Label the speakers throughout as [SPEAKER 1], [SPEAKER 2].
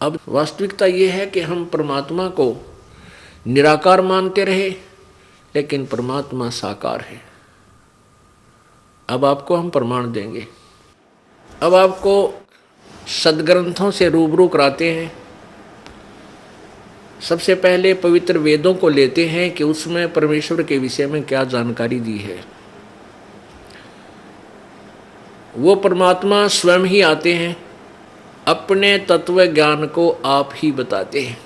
[SPEAKER 1] अब वास्तविकता ये है कि हम परमात्मा को निराकार मानते रहे, लेकिन परमात्मा साकार है। अब आपको हम प्रमाण देंगे। अब आपको सदग्रंथों से रूबरू कराते हैं। सबसे पहले पवित्र वेदों को लेते हैं कि उसमें परमेश्वर के विषय में क्या जानकारी दी है। वो परमात्मा स्वयं ही आते हैं, अपने तत्व ज्ञान को आप ही बताते हैं।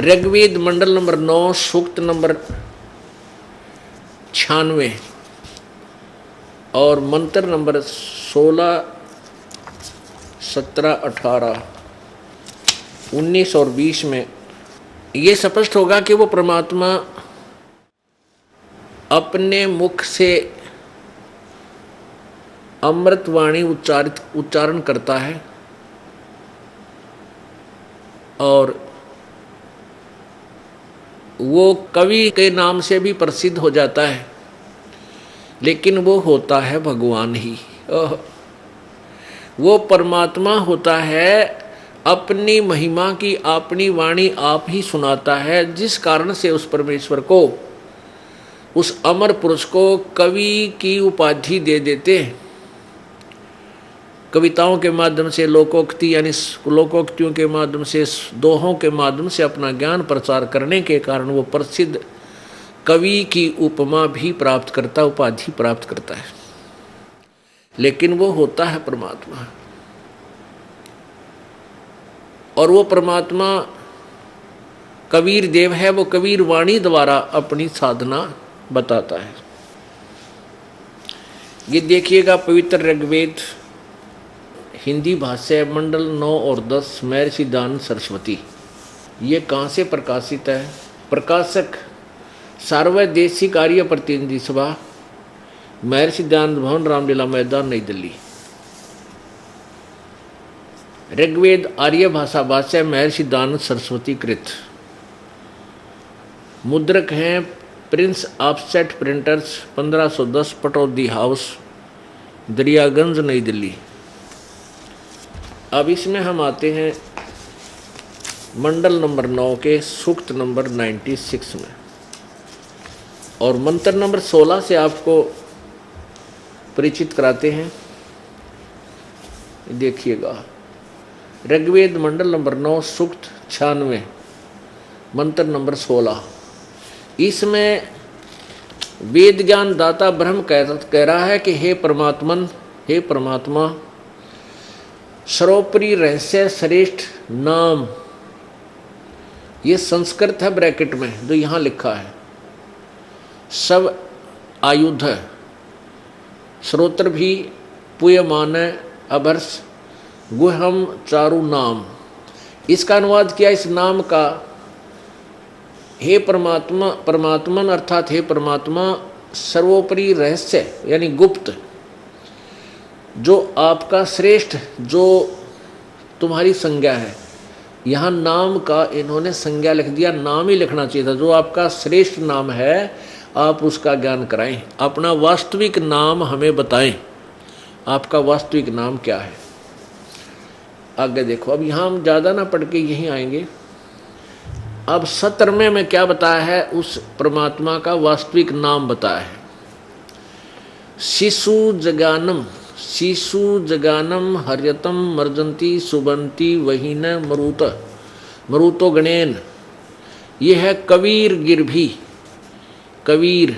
[SPEAKER 1] ऋग्वेद मंडल नंबर 9 सूक्त नंबर 96 और मंत्र नंबर 16, 17, 18, 19 और 20 में ये स्पष्ट होगा कि वो परमात्मा अपने मुख से अमृतवाणी उच्चारण करता है और वो कवि के नाम से भी प्रसिद्ध हो जाता है, लेकिन वो होता है भगवान ही। वो परमात्मा होता है, अपनी महिमा की अपनी वाणी आप ही सुनाता है, जिस कारण से उस परमेश्वर को, उस अमर पुरुष को कवि की उपाधि दे देते हैं। कविताओं के माध्यम से, लोकोक्ति यानी लोकोक्तियों के माध्यम से, दोहों के माध्यम से अपना ज्ञान प्रचार करने के कारण वो प्रसिद्ध कवि की उपमा भी प्राप्त करता, उपाधि प्राप्त करता है। लेकिन वो होता है परमात्मा, और वो परमात्मा कबीर देव है। वो कबीर वाणी द्वारा अपनी साधना बताता है। ये देखिएगा पवित्र ऋग्वेद हिंदी भाष्य मंडल 9 और 10 महर्षि दयानंद सरस्वती। ये कहाँ से प्रकाशित है? प्रकाशक सार्वदेशिक आर्य प्रतिनिधि सभा, महर्षि दयानंद भवन, रामलीला मैदान, नई दिल्ली। ऋग्वेद आर्य भाषा भाष्य महर्षि दयानंद सरस्वती कृत। मुद्रक हैं Prince offset printers, 1510, Pataudi house, Daryaganj, नई दिल्ली। अब इसमें हम आते हैं मंडल नंबर 9 के सूक्त नंबर 96 में, और मंत्र नंबर 16 से आपको परिचित कराते हैं। देखिएगा ऋग्वेद मंडल नंबर 9 सूक्त 96 मंत्र नंबर 16। इसमें वेद ज्ञान दाता ब्रह्म कह रहा है कि हे परमात्मन, हे परमात्मा, सर्वोपरि रहस्य श्रेष्ठ नाम, ये संस्कृत है ब्रैकेट में जो यहाँ लिखा है, सब आयुध है, श्रोत्र भी पुयमान अभर्ष गुहम चारु नाम। इसका अनुवाद किया इस नाम का, हे परमात्मा, परमात्मन अर्थात हे परमात्मा, सर्वोपरि रहस्य यानी गुप्त, जो आपका श्रेष्ठ, जो तुम्हारी संज्ञा है। यहाँ नाम का इन्होंने संज्ञा लिख दिया, नाम ही लिखना चाहिए था। जो आपका श्रेष्ठ नाम है आप उसका ज्ञान कराएं, अपना वास्तविक नाम हमें बताएं, आपका वास्तविक नाम क्या है। आगे देखो, अब यहाँ हम ज़्यादा ना पढ़ के यहीं आएंगे। अब 17वें में क्या बताया है? उस परमात्मा का वास्तविक नाम बताया है। शिशु जगानम, शिशु जगानम हर्यतम मर्जंती सुबंती वहीन मरुत मरुतो गणेन। ये है कबीर गिरभी, कबीर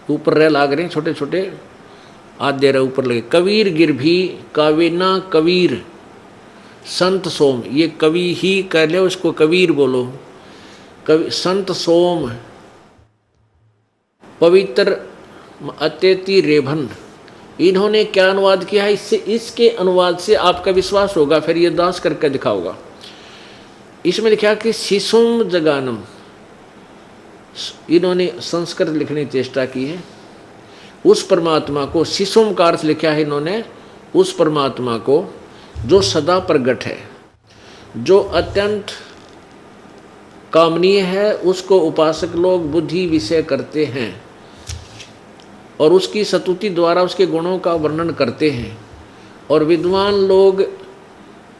[SPEAKER 1] ऊपर रह लाग रहे हैं छोटे छोटे, आधे रह ऊपर लगे। कबीर गिरभी कावेना कबीर संत सोम, ये कवि ही कह ले, उसको कबीर बोलो। कवि संत सोम पवित्र अत्यति रेभन। इन्होंने क्या अनुवाद किया है? इससे, इसके अनुवाद से आपका विश्वास होगा, फिर ये दास करके दिखाओगा। इसमें लिखा कि शिशुम जगानम, इन्होंने संस्कृत लिखने की चेष्टा की है। उस परमात्मा को, शिशुम का अर्थ लिखा है इन्होंने उस परमात्मा को जो सदा प्रगट है, जो अत्यंत कामनीय है, उसको उपासक लोग बुद्धि विषय करते हैं और उसकी स्तुति द्वारा उसके गुणों का वर्णन करते हैं और विद्वान लोग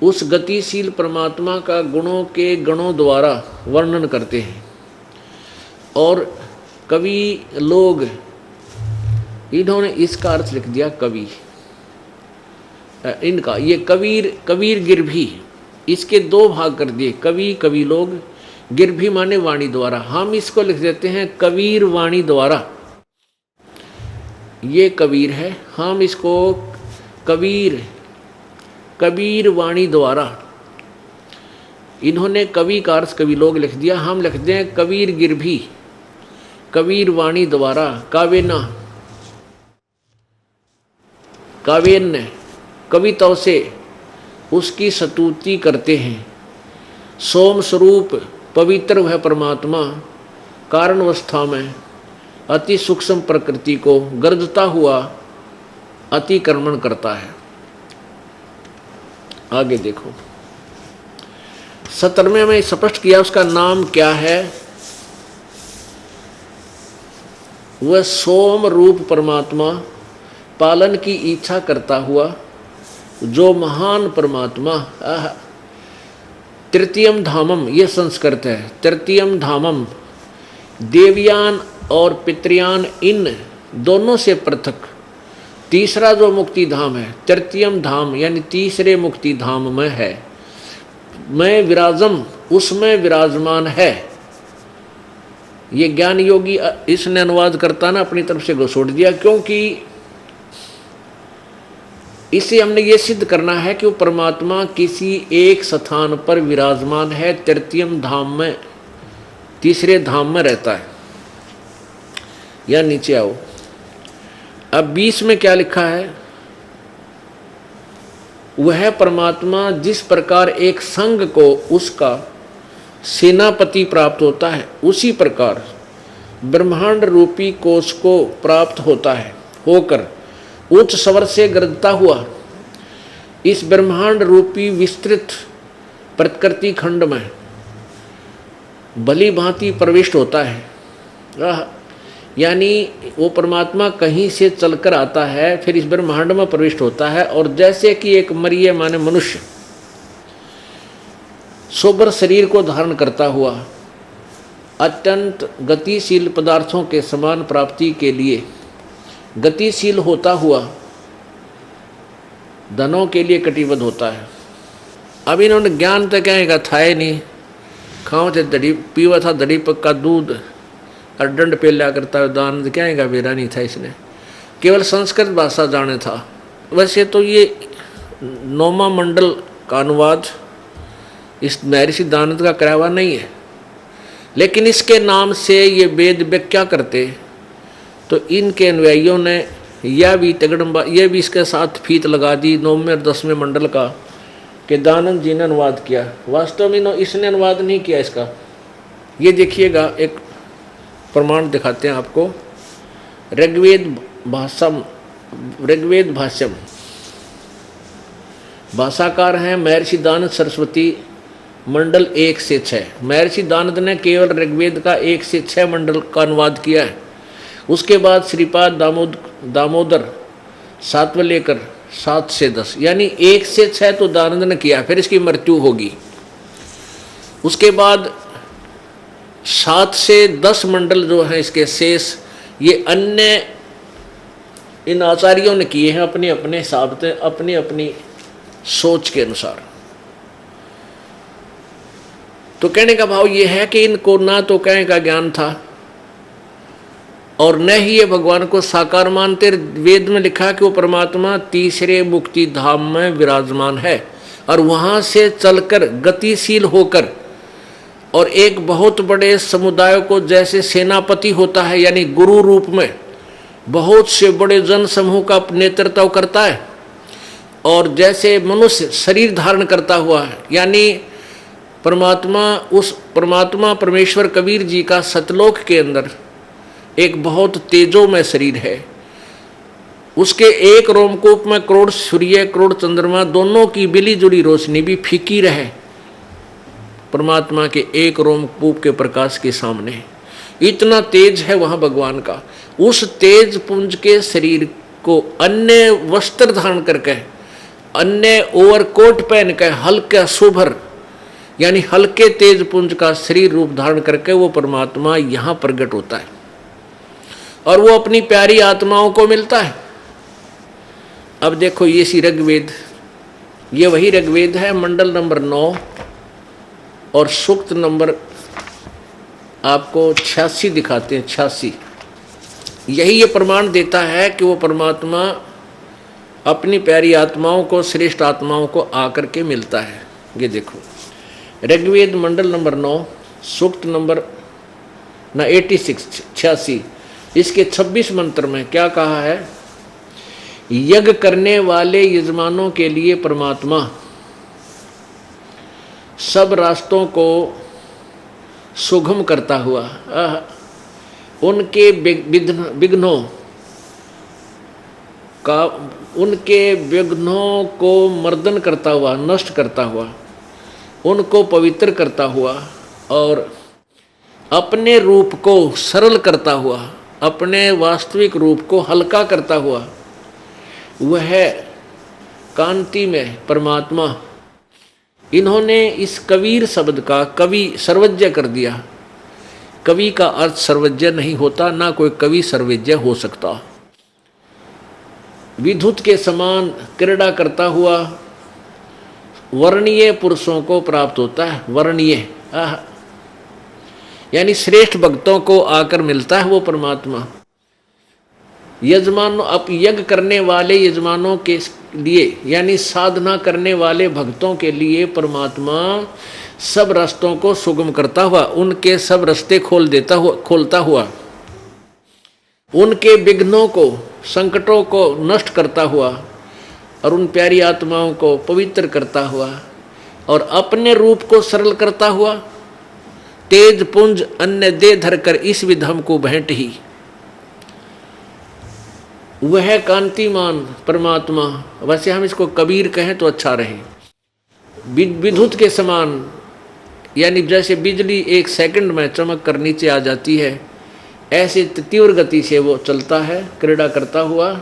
[SPEAKER 1] उस गतिशील परमात्मा का गुणों के गणों द्वारा वर्णन करते हैं। और कवि लोग, इन्होंने इसका अर्थ लिख दिया कवि। इनका ये कबीर गिरभी, इसके दो भाग कर दिए, कवि कवि लोग, गिरभी माने वाणी द्वारा। हम इसको लिख देते हैं कबीर वाणी द्वारा। ये कबीर है, हम इसको कबीर वाणी द्वारा। इन्होंने कवि का अर्थ कवि लोग लिख दिया, हम लिखते हैं कबीर गिरभी, कबीर वाणी द्वारा। काव्यन्य कविताओं से उसकी स्तुति करते हैं। सोम स्वरूप पवित्र वह परमात्मा कारणवस्था में अति सूक्ष्म प्रकृति को गर्जता हुआ अतिक्रमण करता है। आगे देखो, 17वें में स्पष्ट किया उसका नाम क्या है। वह सोम रूप परमात्मा, पालन की इच्छा करता हुआ जो महान परमात्मा। तृतीयम धामम, ये संस्कृत है। तृतीयम धामम, देवयान और पितृयान इन दोनों से पृथक तीसरा जो मुक्ति धाम है, तृतीयम धाम यानी तीसरे मुक्ति धाम में है। मैं विराजम, उसमें विराजमान है। ये ज्ञान योगी इसने अनुवाद करता ना अपनी तरफ से घोषोड़ दिया, क्योंकि इसे हमने ये सिद्ध करना है कि वो परमात्मा किसी एक स्थान पर विराजमान है, तृतीयम धाम में, तीसरे धाम में रहता है। या नीचे आओ, अब 20 में क्या लिखा है। वह परमात्मा जिस प्रकार एक संघ को उसका सेनापति प्राप्त होता है, उसी प्रकार ब्रह्मांड रूपी कोश को प्राप्त होता है, होकर उच्च स्वर से गरजता हुआ इस ब्रह्मांड रूपी विस्तृत प्रकृति खंड में भली भांति प्रविष्ट होता है। यानी वो परमात्मा कहीं से चलकर आता है, फिर इस ब्रह्मांड में प्रविष्ट होता है। और जैसे कि एक मरिय माने मनुष्य सोबर शरीर को धारण करता हुआ अत्यंत गतिशील पदार्थों के समान प्राप्ति के लिए गतिशील होता हुआ धनों के लिए कटिबद्ध होता है। अब इन्होंने ज्ञान तो कहेगा था ही नहीं, खाओ थे दड़ी, पीवा था दड़ी पक्का दूध और दंड पे लिया करता है, दान कहेगा बेरा नहीं था। इसने केवल संस्कृत भाषा जाने था। वैसे तो ये 9वां मंडल का अनुवाद इस महर्षि दानंद का कराया हुआ नहीं है, लेकिन इसके नाम से ये वेद व्याख्या करते तो इनके अनुयायियों ने यह भी तगड़म्बा, यह भी इसके साथ फीत लगा दी 9वें और 10वें मंडल का कि दानंद जी ने अनुवाद किया। वास्तव में इसने अनुवाद नहीं किया इसका। ये देखिएगा, एक प्रमाण दिखाते हैं आपको। ऋग्वेद भाष्यम, भाषाकार हैं महर्षि दानंद सरस्वती, मंडल 1 से 6। महर्षि दानंद ने केवल ऋग्वेद का 1 से 6 मंडल का अनुवाद किया है। उसके बाद श्रीपाद दामोदर 7वें लेकर 7 से 10, यानी 1 से 6 तो दानंद ने किया, फिर इसकी मृत्यु होगी। उसके बाद 7 से 10 मंडल जो हैं इसके शेष, ये अन्य इन आचार्यों ने किए हैं अपने अपने हिसाब से, अपनी अपनी सोच के अनुसार। तो कहने का भाव ये है कि इनको ना तो कहने का ज्ञान था और न ही ये भगवान को साकार मानते। वेद में लिखा कि वो परमात्मा तीसरे मुक्ति धाम में विराजमान है और वहाँ से चलकर गतिशील होकर और एक बहुत बड़े समुदाय को जैसे सेनापति होता है, यानी गुरु रूप में बहुत से बड़े जन समूह का नेतृत्व करता है, और जैसे मनुष्य शरीर धारण करता हुआ है, यानी परमात्मा परमेश्वर कबीर जी का सतलोक के अंदर एक बहुत तेजोमय शरीर है। उसके एक रोमकूप में करोड़ सूर्य करोड़ चंद्रमा दोनों की मिली जुली रोशनी भी फीकी रहे परमात्मा के एक रोमकूप के प्रकाश के सामने। इतना तेज है वहाँ भगवान का। उस तेज पुंज के शरीर को अन्य वस्त्र धारण करके अन्य ओवरकोट पहन कर हल्का सुभर यानी हल्के तेज पुंज का शरीर रूप धारण करके वो परमात्मा यहाँ प्रकट होता है और वो अपनी प्यारी आत्माओं को मिलता है। अब देखो ये सी ऋग्वेद, ये वही ऋग्वेद है, मंडल नंबर 9 और सूक्त नंबर आपको 86 दिखाते हैं। 86 यही ये प्रमाण देता है कि वो परमात्मा अपनी प्यारी आत्माओं को, श्रेष्ठ आत्माओं को आकर के मिलता है। ये देखो ऋग्वेद मंडल नंबर 9 सूक्त नंबर 86 इसके 26 मंत्र में क्या कहा है? यज्ञ करने वाले यजमानों के लिए परमात्मा सब रास्तों को सुगम करता हुआ, उनके विघ्नों को मर्दन करता हुआ, नष्ट करता हुआ, उनको पवित्र करता हुआ और अपने रूप को सरल करता हुआ, अपने वास्तविक रूप को हल्का करता हुआ, वह कांति में परमात्मा। इन्होंने इस कबीर शब्द का कवि सर्वज्ञ कर दिया। कवि का अर्थ सर्वज्ञ नहीं होता, ना कोई कवि सर्वज्ञ हो सकता। विद्युत के समान क्रीड़ा करता हुआ वर्णीय पुरुषों को प्राप्त होता है। वर्णीय यानी श्रेष्ठ भक्तों को आकर मिलता है वो परमात्मा। यजमानों, अब यज्ञ करने वाले यजमानों के लिए यानी साधना करने वाले भक्तों के लिए परमात्मा सब रास्तों को सुगम करता हुआ, उनके सब रास्ते खोलता हुआ, उनके विघ्नों को, संकटों को नष्ट करता हुआ और उन प्यारी आत्माओं को पवित्र करता हुआ और अपने रूप को सरल करता हुआ, तेज पुंज अन्य दे धरकर इस विधम को भेंट ही। वह कांतिमान परमात्मा, वैसे हम इसको कबीर कहें तो अच्छा रहे। विद्युत के समान यानी जैसे बिजली 1 सेकंड में चमक कर नीचे आ जाती है, ऐसे तीव्र गति से वो चलता है, क्रीड़ा करता हुआ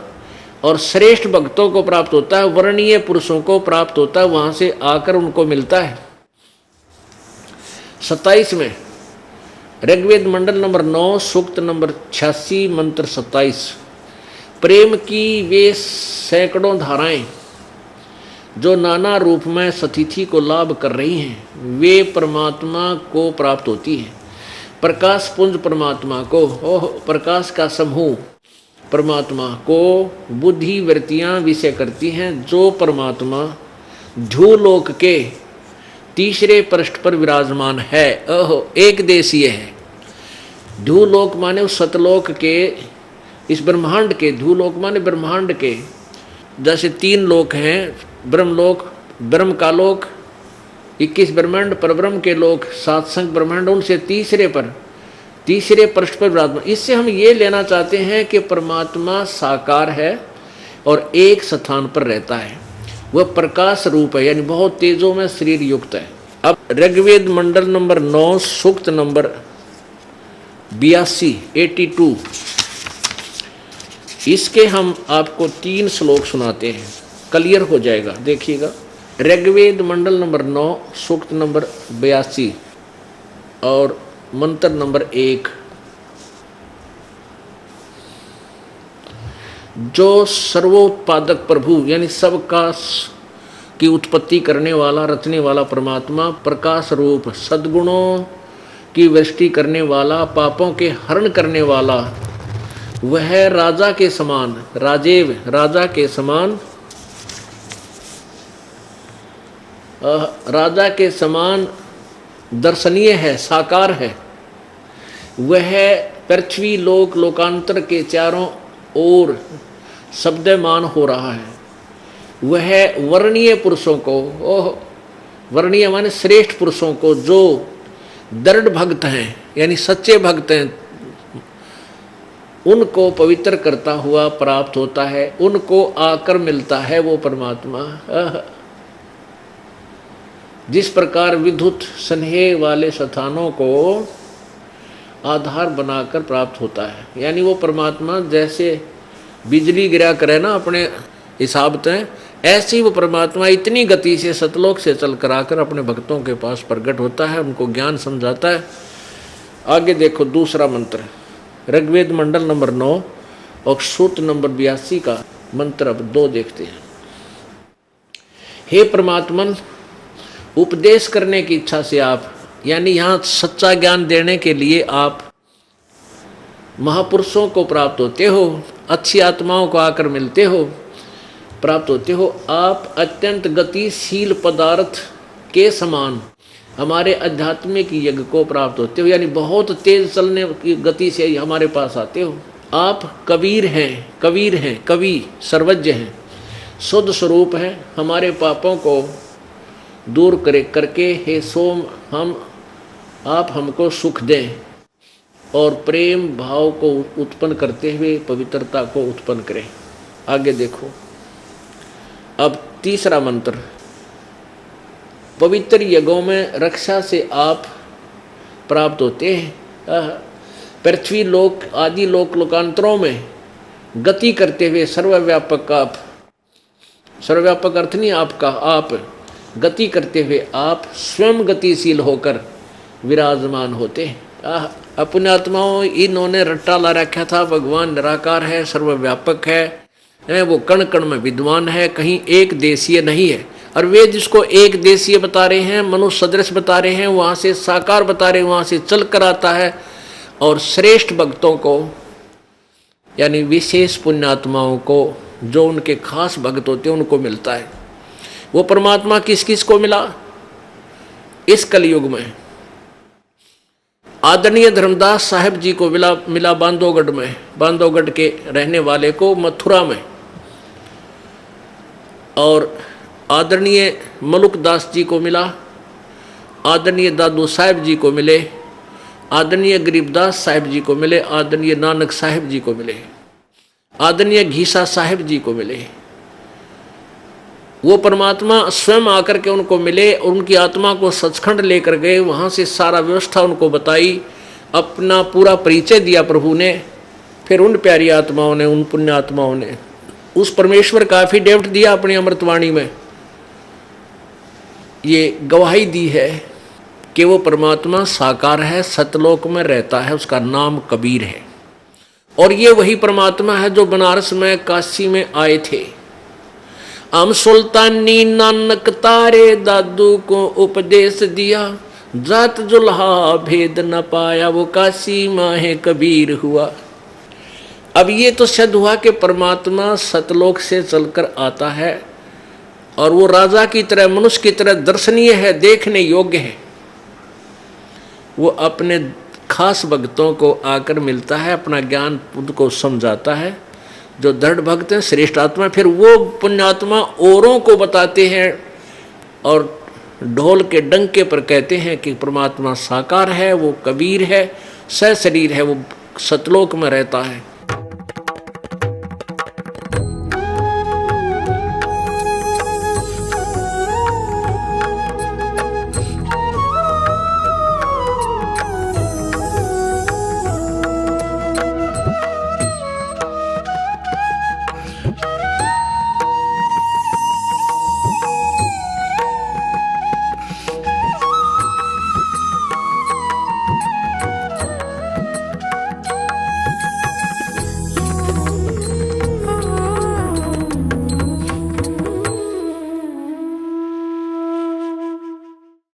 [SPEAKER 1] और श्रेष्ठ भक्तों को प्राप्त होता है, वर्णीय पुरुषों को प्राप्त होता है, वहां से आकर उनको मिलता है। 27 में ऋग्वेद मंडल नंबर 9 सूक्त नंबर 86 मंत्र 27। प्रेम की वे सैकड़ों धाराएं जो नाना रूप में सतिथि को लाभ कर रही हैं, वे परमात्मा को प्राप्त होती हैं। प्रकाश पुंज परमात्मा को, प्रकाश का समूह परमात्मा को बुद्धि वृत्तियां विषय करती हैं, जो परमात्मा ध्रुवलोक के तीसरे पृष्ठ पर विराजमान है। एक देशीय है। ध्रुवलोक माने उस सतलोक के, इस ब्रह्मांड के, ध्रुवलोक माने ब्रह्मांड के, जैसे 3 लोक हैं, ब्रह्मलोक, ब्रह्म का लोक, 21 ब्रह्मांड, परब्रह्म के लोक, 7 संख्य ब्रह्मांड, उनसे तीसरे पृष्ठ पर विराजमान। इससे हम ये लेना चाहते हैं कि परमात्मा साकार है और एक स्थान पर रहता है, वह प्रकाश रूप है, यानी बहुत तेजों में शरीर युक्त है। अब ऋग्वेद मंडल नंबर 9 सूक्त नंबर 82 इसके हम आपको 3 श्लोक सुनाते हैं, क्लियर हो जाएगा। देखिएगा ऋग्वेद मंडल नंबर 9 सूक्त नंबर 82 और मंत्र नंबर 1। जो सर्वोत्पादक प्रभु यानी सबका की उत्पत्ति करने वाला, रचने वाला परमात्मा, प्रकाश रूप, सद्गुणों की वृष्टि करने वाला, पापों के हरण करने वाला, वह राजा के समान, राजेव राजा के समान, राजा के समान दर्शनीय है, साकार है। वह पृथ्वी लोक लोकांतर के चारों ओर शब्दमान हो रहा है। वह वर्णीय पुरुषों को, वर्णीय माने श्रेष्ठ पुरुषों को, जो दृढ़ भक्त हैं यानी सच्चे भक्त हैं, उनको पवित्र करता हुआ प्राप्त होता है, उनको आकर मिलता है वो परमात्मा। जिस प्रकार विद्युत स्नेह वाले स्थानों को आधार बनाकर प्राप्त होता है, यानी वो परमात्मा जैसे बिजली गिरा करे ना अपने हिसाब से, ऐसे ही वो परमात्मा इतनी गति से सतलोक से चल कर आकर अपने भक्तों के पास प्रकट होता है, उनको ज्ञान समझाता है। आगे देखो दूसरा मंत्र, ऋग्वेद मंडल नंबर 9 और सूत्र नंबर 82 का मंत्र अब 2 देखते हैं। हे परमात्मन, उपदेश करने की इच्छा से आप, यानी यहाँ सच्चा ज्ञान देने के लिए आप महापुरुषों को प्राप्त होते हो, अच्छी आत्माओं को आकर मिलते हो, प्राप्त होते हो। आप अत्यंत गतिशील पदार्थ के समान हमारे आध्यात्मिक यज्ञ को प्राप्त होते हो, यानी बहुत तेज चलने की गति से हमारे पास आते हो। आप कबीर हैं, कवि सर्वज्ञ हैं, शुद्ध स्वरूप है। हमारे पापों को दूर करके हे सोम आप हमको सुख दें और प्रेम भाव को उत्पन्न करते हुए पवित्रता को उत्पन्न करें। आगे देखो अब तीसरा मंत्र, पवित्र यज्ञों में रक्षा से आप प्राप्त होते हैं। पृथ्वी लोक आदि लोकांतरों में गति करते हुए सर्वव्यापक आप, सर्वव्यापक अर्थ नहीं आपका, आप गति करते हुए आप स्वयं गतिशील होकर विराजमान होते हैं। अपने आत्माओं इन्होंने रट्टा ला रखा था, भगवान निराकार है, सर्वव्यापक है, वो कण कण में विद्वान है, कहीं एक देशीय नहीं है। और वे जिसको एक देशीय बता रहे हैं, मनुष्य सदृश बता रहे हैं, वहाँ से साकार बता रहे हैं, वहाँ से चल कर आता है। और श्रेष्ठ भक्तों को यानी विशेष पुण्यात्माओं को, जो उनके खास भक्त होते हैं, उनको मिलता है। वो परमात्मा किस किस को मिला इस कलयुग में? आदरणीय धर्मदास साहिब जी को मिला बांधवगढ़ में, बांधवगढ़ के रहने वाले को मथुरा में। और आदरणीय मलुकदास जी को मिला, आदरणीय दादू साहिब जी को मिले, आदरणीय गरीबदास साहिब जी को मिले, आदरणीय नानक साहिब जी को मिले, आदरणीय घीसा साहिब जी को मिले। वो परमात्मा स्वयं आकर के उनको मिले और उनकी आत्मा को सचखंड लेकर गए, वहाँ से सारा व्यवस्था उनको बताई, अपना पूरा परिचय दिया प्रभु ने। फिर उन प्यारी आत्माओं ने, उन पुण्य आत्माओं ने उस परमेश्वर का एफिडेविट दिया अपनी अमृतवाणी में, ये गवाही दी है कि वो परमात्मा साकार है, सतलोक में रहता है, उसका नाम कबीर है। और ये वही परमात्मा है जो बनारस में काशी में आए थे। हम सुल्तानी नानक तारे दादू को उपदेश दिया, जात जुल्हा भेद न पाया, वो काशी माहे कबीर हुआ। अब ये तो सिद्ध हुआ कि परमात्मा सतलोक से चलकर आता है और वो राजा की तरह, मनुष्य की तरह दर्शनीय है, देखने योग्य है। वो अपने खास भक्तों को आकर मिलता है, अपना ज्ञान उनको समझाता है। जो दृढ़ भक्त हैं, श्रेष्ठ आत्मा, फिर वो पुण्यात्मा औरों को बताते हैं और ढोल के डंके पर कहते हैं कि परमात्मा साकार है, वो कबीर है, सशरीर है, वो सतलोक में रहता है।